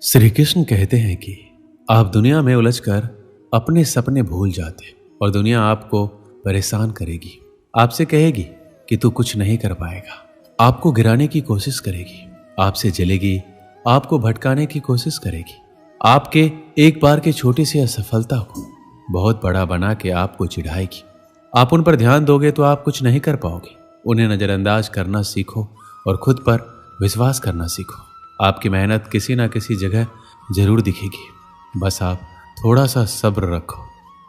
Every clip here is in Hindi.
श्री कृष्ण कहते हैं कि आप दुनिया में उलझकर अपने सपने भूल जाते और दुनिया आपको परेशान करेगी। आपसे कहेगी कि तू कुछ नहीं कर पाएगा, आपको गिराने की कोशिश करेगी, आपसे जलेगी, आपको भटकाने की कोशिश करेगी, आपके एक बार के छोटी सी असफलता को बहुत बड़ा बना के आपको चिढ़ाएगी। आप उन पर ध्यान दोगे तो आप कुछ नहीं कर पाओगे। उन्हें नजरअंदाज करना सीखो और खुद पर विश्वास करना सीखो। आपकी मेहनत किसी ना किसी जगह जरूर दिखेगी, बस आप थोड़ा सा सब्र रखो।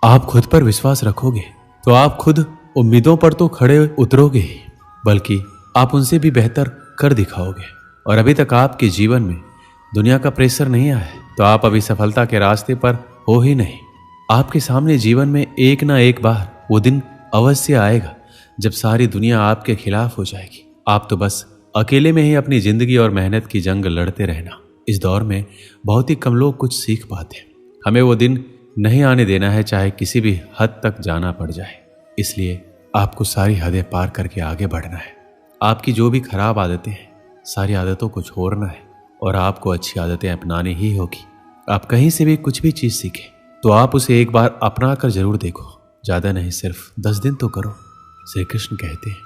आप खुद पर विश्वास रखोगे तो आप खुद उम्मीदों पर तो खड़े उतरोगे ही, बल्कि आप उनसे भी बेहतर कर दिखाओगे। और अभी तक आपके जीवन में दुनिया का प्रेशर नहीं आया है तो आप अभी सफलता के रास्ते पर हो ही नहीं। आपके सामने जीवन में एक ना एक बार वो दिन अवश्य आएगा जब सारी दुनिया आपके खिलाफ हो जाएगी। आप तो बस अकेले में ही अपनी जिंदगी और मेहनत की जंग लड़ते रहना। इस दौर में बहुत ही कम लोग कुछ सीख पाते हैं। हमें वो दिन नहीं आने देना है, चाहे किसी भी हद तक जाना पड़ जाए। इसलिए आपको सारी हदें पार करके आगे बढ़ना है। आपकी जो भी खराब आदतें हैं, सारी आदतों को छोड़ना है और आपको अच्छी आदतें अपनानी ही होगी। आप कहीं से भी कुछ भी चीज़ सीखें तो आप उसे एक बार अपना कर जरूर देखो। ज़्यादा नहीं, सिर्फ 10 दिन तो करो। श्री कृष्ण कहते हैं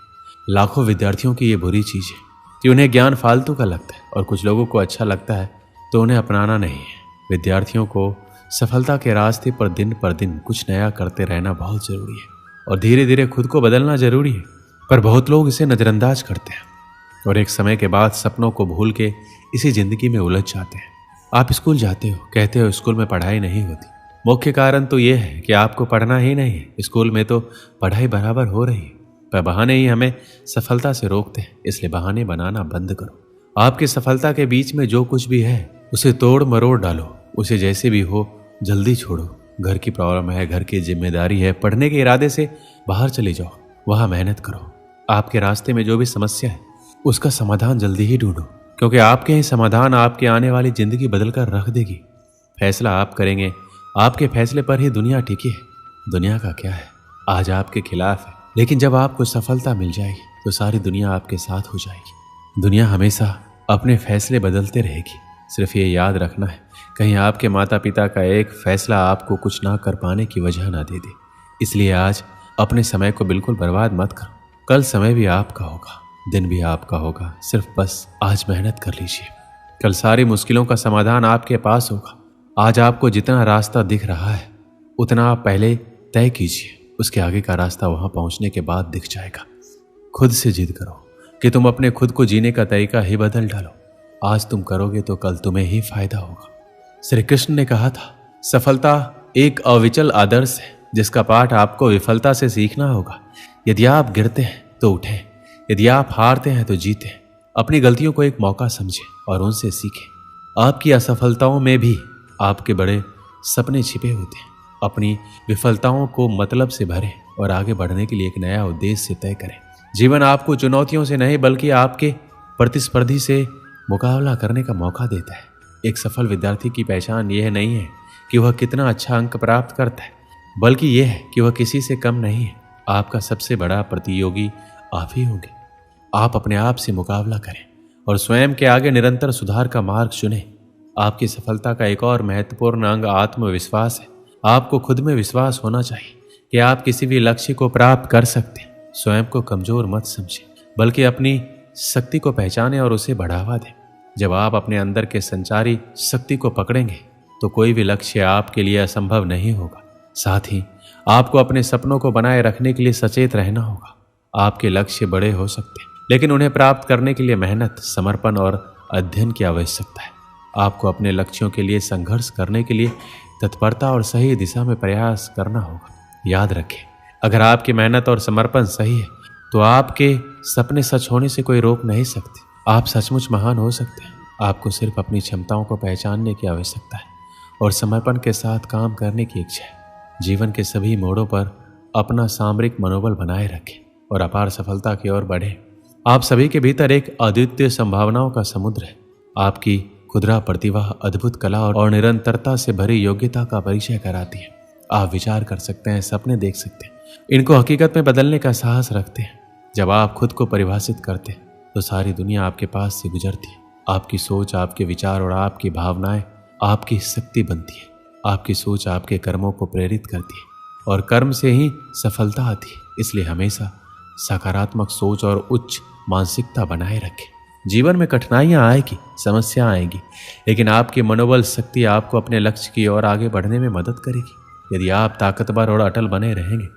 लाखों विद्यार्थियों की ये बुरी चीज़ है कि उन्हें ज्ञान फालतू का लगता है और कुछ लोगों को अच्छा लगता है तो उन्हें अपनाना नहीं है। विद्यार्थियों को सफलता के रास्ते पर दिन कुछ नया करते रहना बहुत ज़रूरी है और धीरे धीरे खुद को बदलना ज़रूरी है। पर बहुत लोग इसे नज़रअंदाज करते हैं और एक समय के बाद सपनों को भूल के इसी ज़िंदगी में उलझ जाते हैं। आप स्कूल जाते हो, कहते हो स्कूल में पढ़ाई नहीं होती। मुख्य कारण तो ये है कि आपको पढ़ना ही नहीं है। स्कूल में तो पढ़ाई बराबर हो रही है, पर बहाने ही हमें सफलता से रोकते हैं। इसलिए बहाने बनाना बंद करो। आपकी सफलता के बीच में जो कुछ भी है उसे तोड़ मरोड़ डालो। उसे जैसे भी हो जल्दी छोड़ो। घर की प्रॉब्लम है, घर की जिम्मेदारी है, पढ़ने के इरादे से बाहर चले जाओ, वहां मेहनत करो। आपके रास्ते में जो भी समस्या है उसका समाधान जल्दी ही ढूंढो, क्योंकि आपके ही समाधान आपकी आने वाली जिंदगी बदल कर रख देगी। फैसला आप करेंगे, आपके फैसले पर ही दुनिया टिकी है। दुनिया का क्या है, आज आपके खिलाफ है, लेकिन जब आपको सफलता मिल जाएगी तो सारी दुनिया आपके साथ हो जाएगी। दुनिया हमेशा अपने फैसले बदलते रहेगी। सिर्फ ये याद रखना है कहीं आपके माता पिता का एक फैसला आपको कुछ ना कर पाने की वजह ना दे दे। इसलिए आज अपने समय को बिल्कुल बर्बाद मत करो। कल समय भी आपका होगा, दिन भी आपका होगा। सिर्फ बस आज मेहनत कर लीजिए। कल सारी मुश्किलों का समाधान आपके पास होगा। आज आपको जितना रास्ता दिख रहा है उतना आप पहले तय कीजिए, उसके आगे का रास्ता वहां पहुंचने के बाद दिख जाएगा। खुद से जिद करो कि तुम अपने खुद को जीने का तरीका ही बदल डालो। आज तुम करोगे तो कल तुम्हें ही फायदा होगा। श्री कृष्ण ने कहा था सफलता एक अविचल आदर्श है जिसका पाठ आपको विफलता से सीखना होगा। यदि आप गिरते हैं तो उठें, यदि आप हारते हैं तो जीतें। अपनी गलतियों को एक मौका समझें और उनसे सीखें। आपकी असफलताओं में भी आपके बड़े सपने छिपे होते हैं। अपनी विफलताओं को मतलब से भरें और आगे बढ़ने के लिए एक नया उद्देश्य तय करें। जीवन आपको चुनौतियों से नहीं बल्कि आपके प्रतिस्पर्धी से मुकाबला करने का मौका देता है। एक सफल विद्यार्थी की पहचान यह नहीं है कि वह कितना अच्छा अंक प्राप्त करता है, बल्कि यह है कि वह किसी से कम नहीं है। आपका सबसे बड़ा प्रतियोगी आप ही होंगे। आप अपने आप से मुकाबला करें और स्वयं के आगे निरंतर सुधार का मार्ग चुनें। आपकी सफलता का एक और महत्वपूर्ण अंग आत्मविश्वास है। आपको खुद में विश्वास होना चाहिए कि आप किसी भी लक्ष्य को प्राप्त कर सकते हैं। स्वयं को कमजोर मत समझें, बल्कि अपनी शक्ति को पहचानें और उसे बढ़ावा दें। जब आप अपने अंदर के संचारी शक्ति को पकड़ेंगे तो कोई भी लक्ष्य आपके लिए असंभव नहीं होगा। साथ ही आपको अपने सपनों को बनाए रखने के लिए सचेत रहना होगा। आपके लक्ष्य बड़े हो सकते हैं, लेकिन उन्हें प्राप्त करने के लिए मेहनत, समर्पण और अध्ययन की आवश्यकता है। आपको अपने लक्ष्यों के लिए संघर्ष करने के लिए तत्परता और सही दिशा में प्रयास करना होगा। याद रखें, अगर आपकी मेहनत और समर्पण सही है तो आपके सपने सच होने से कोई रोक नहीं सकते। आप सचमुच महान हो सकते हैं। आपको सिर्फ अपनी क्षमताओं को पहचानने की आवश्यकता है और समर्पण के साथ काम करने की इच्छा है। जीवन के सभी मोड़ों पर अपना सामरिक मनोबल बनाए रखें और अपार सफलता की ओर बढ़ें। आप सभी के भीतर एक अद्वितीय संभावनाओं का समुद्र है। आपकी खुदरा प्रतिभा अद्भुत कला और निरंतरता से भरी योग्यता का परिचय कराती है। आप विचार कर सकते हैं, सपने देख सकते हैं, इनको हकीकत में बदलने का साहस रखते हैं। जब आप खुद को परिभाषित करते हैं तो सारी दुनिया आपके पास से गुजरती है। आपकी सोच, आपके विचार और आपकी भावनाएं आपकी शक्ति बनती है। आपकी सोच आपके कर्मों को प्रेरित करती है और कर्म से ही सफलता आती है। इसलिए हमेशा सकारात्मक सोच और उच्च मानसिकता बनाए रखें। जीवन में कठिनाइयां आएगी, समस्या आएगी, लेकिन आपकी मनोबल शक्ति आपको अपने लक्ष्य की ओर आगे बढ़ने में मदद करेगी। यदि आप ताकतवर और अटल बने रहेंगे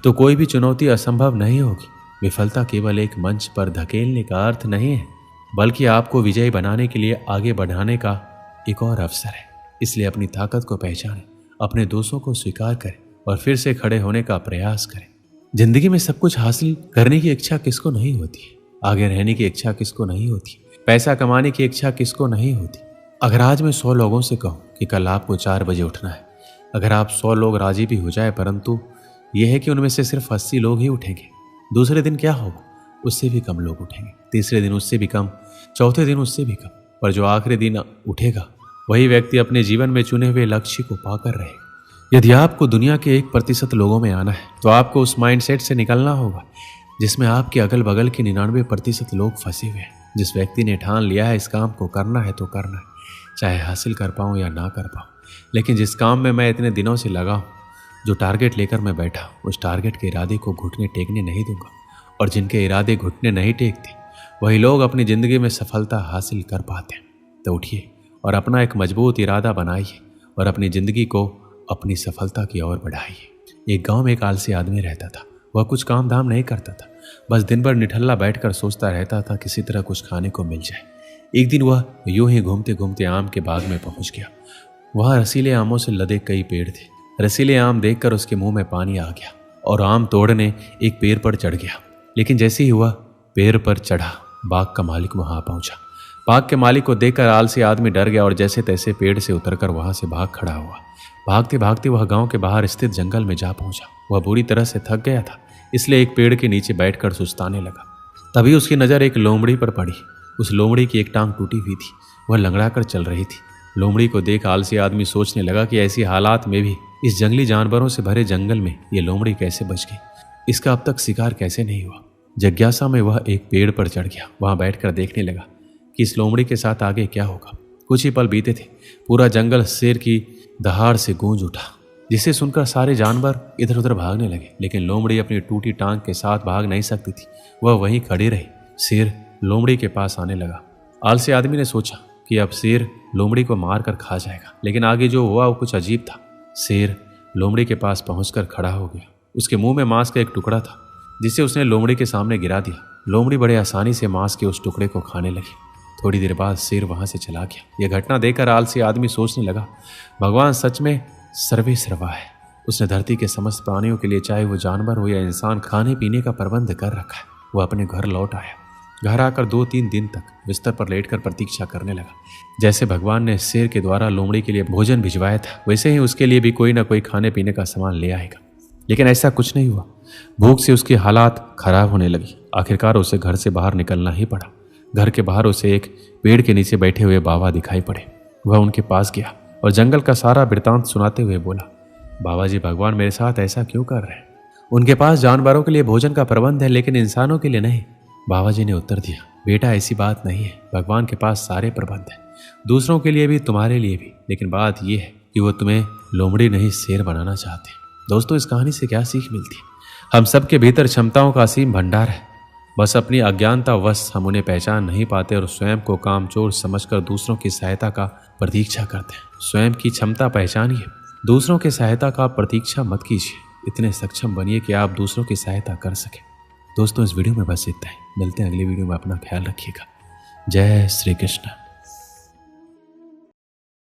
तो कोई भी चुनौती असंभव नहीं होगी। विफलता केवल एक मंच पर धकेलने का अर्थ नहीं है, बल्कि आपको विजयी बनाने के लिए आगे बढ़ाने का एक और अवसर है। इसलिए अपनी ताकत को पहचानें, अपने दोषों को स्वीकार करें और फिर से खड़े होने का प्रयास करें। जिंदगी में सब कुछ हासिल करने की इच्छा किसको नहीं होती है? आगे रहने की इच्छा किसको नहीं होती? पैसा कमाने की इच्छा किसको नहीं होती? अगर आज मैं 100 लोगों से कहूं कि कल आपको 4 बजे उठना है, अगर आप 100 लोग राजी भी हो जाए, परंतु यह है कि उनमें से सिर्फ 80 लोग ही उठेंगे, दूसरे दिन क्या होगा? उससे भी कम लोग उठेंगे, तीसरे दिन उससे भी कम, चौथे दिन उससे भी कम, पर जो आखिरी दिन उठेगा वही व्यक्ति अपने जीवन में चुने हुए लक्ष्य को पाकर रहेगा। यदि आपको दुनिया के 1% लोगों में आना है तो आपको उस माइंडसेट से निकलना होगा जिसमें आपके अगल बगल के 99% लोग फंसे हुए हैं। जिस व्यक्ति ने ठान लिया है इस काम को करना है तो करना है, चाहे हासिल कर पाऊँ या ना कर पाऊँ, लेकिन जिस काम में मैं इतने दिनों से लगा हूँ, जो टारगेट लेकर मैं बैठा हूँ, उस टारगेट के इरादे को घुटने टेकने नहीं दूंगा। और जिनके इरादे घुटने नहीं टेकते वही लोग अपनी ज़िंदगी में सफलता हासिल कर पाते हैं। तो उठिए और अपना एक मजबूत इरादा बनाइए और अपनी ज़िंदगी को अपनी सफलता की ओर बढ़ाइए। एक गांव में एक आलसी आदमी रहता था। वह कुछ काम धाम नहीं करता था, बस दिन भर निठल्ला बैठकर सोचता रहता था किसी तरह कुछ खाने को मिल जाए। एक दिन वह यूं ही घूमते घूमते आम के बाग में पहुंच गया। वहाँ रसीले आमों से लदे कई पेड़ थे। रसीले आम देखकर उसके मुंह में पानी आ गया और आम तोड़ने एक पेड़ पर चढ़ गया। लेकिन जैसे ही वह पेड़ पर चढ़ा, बाग का मालिक वहां पहुंचा। बाग के मालिक को देखकर आलसी आदमी डर गया और जैसे तैसे पेड़ से उतरकर वहां से भाग खड़ा हुआ। भागते भागते वह गांव के बाहर स्थित जंगल में जा पहुंचा। वह बुरी तरह से थक गया था, इसलिए एक पेड़ के नीचे बैठकर सुस्ताने लगा। तभी उसकी नज़र एक लोमड़ी पर पड़ी। उस लोमड़ी की एक टांग टूटी हुई थी, वह लंगड़ा कर चल रही थी। लोमड़ी को देख आलसी आदमी सोचने लगा कि ऐसी हालात में भी इस जंगली जानवरों से भरे जंगल में ये लोमड़ी कैसे बच गई, इसका अब तक शिकार कैसे नहीं हुआ। जिज्ञासा में वह एक पेड़ पर चढ़ गया। वहां बैठकर देखने लगा कि इस लोमड़ी के साथ आगे क्या होगा। कुछ ही पल बीते थे, पूरा जंगल शेर की दहाड़ से गूंज उठा, जिसे सुनकर सारे जानवर इधर उधर भागने लगे। लेकिन लोमड़ी अपनी टूटी टांग के साथ भाग नहीं सकती थी, वह वहीं खड़ी रही। शेर लोमड़ी के पास आने लगा। आलसी आदमी ने सोचा कि अब शेर लोमड़ी को मार कर खा जाएगा, लेकिन आगे जो हुआ वो कुछ अजीब था। शेर लोमड़ी के पास पहुंचकर खड़ा हो गया। उसके मुंह में मांस का एक टुकड़ा था, जिसे उसने लोमड़ी के सामने गिरा दिया। लोमड़ी बड़े आसानी से मांस के उस टुकड़े को खाने लगी। थोड़ी देर बाद शेर वहां से चला गया। यह घटना देखकर आलसी आदमी सोचने लगा, भगवान सच में सर्वे सर्वा है। उसने धरती के समस्त प्राणियों के लिए, चाहे वो जानवर हो या इंसान, खाने पीने का प्रबंध कर रखा है। वह अपने घर लौट आया। घर आकर 2-3 दिन तक बिस्तर पर लेटकर प्रतीक्षा करने लगा। जैसे भगवान ने शेर के द्वारा लोमड़ी के लिए भोजन भिजवाया था, वैसे ही उसके लिए भी कोई ना कोई खाने पीने का सामान ले आएगा। लेकिन ऐसा कुछ नहीं हुआ। भूख से उसकी हालात खराब होने लगी। आखिरकार उसे घर से बाहर निकलना ही पड़ा। घर के बाहर उसे एक पेड़ के नीचे बैठे हुए बाबा दिखाई पड़े। वह उनके पास गया और जंगल का सारा वृतांत सुनाते हुए बोला, बाबा जी, भगवान मेरे साथ ऐसा क्यों कर रहे हैं? उनके पास जानवरों के लिए भोजन का प्रबंध है, लेकिन इंसानों के लिए नहीं। बाबा जी ने उत्तर दिया, बेटा ऐसी बात नहीं है। भगवान के पास सारे प्रबंध हैं, दूसरों के लिए भी, तुम्हारे लिए भी। लेकिन बात यह है कि वो तुम्हें लोमड़ी नहीं शेर बनाना चाहते। दोस्तों, इस कहानी से क्या सीख मिलती है? हम सबके भीतर क्षमताओं का असीम भंडार है, बस अपनी अज्ञानता वश हम उन्हें पहचान नहीं पाते और स्वयं को कामचोर समझकर दूसरों की सहायता का प्रतीक्षा करते हैं। स्वयं की क्षमता पहचानिए, दूसरों की सहायता का प्रतीक्षा मत कीजिए। इतने सक्षम बनिए कि आप दूसरों की सहायता कर सकें। दोस्तों, इस वीडियो में बस इतना ही। मिलते हैं अगली वीडियो में। अपना ख्याल रखिएगा। जय श्री कृष्ण।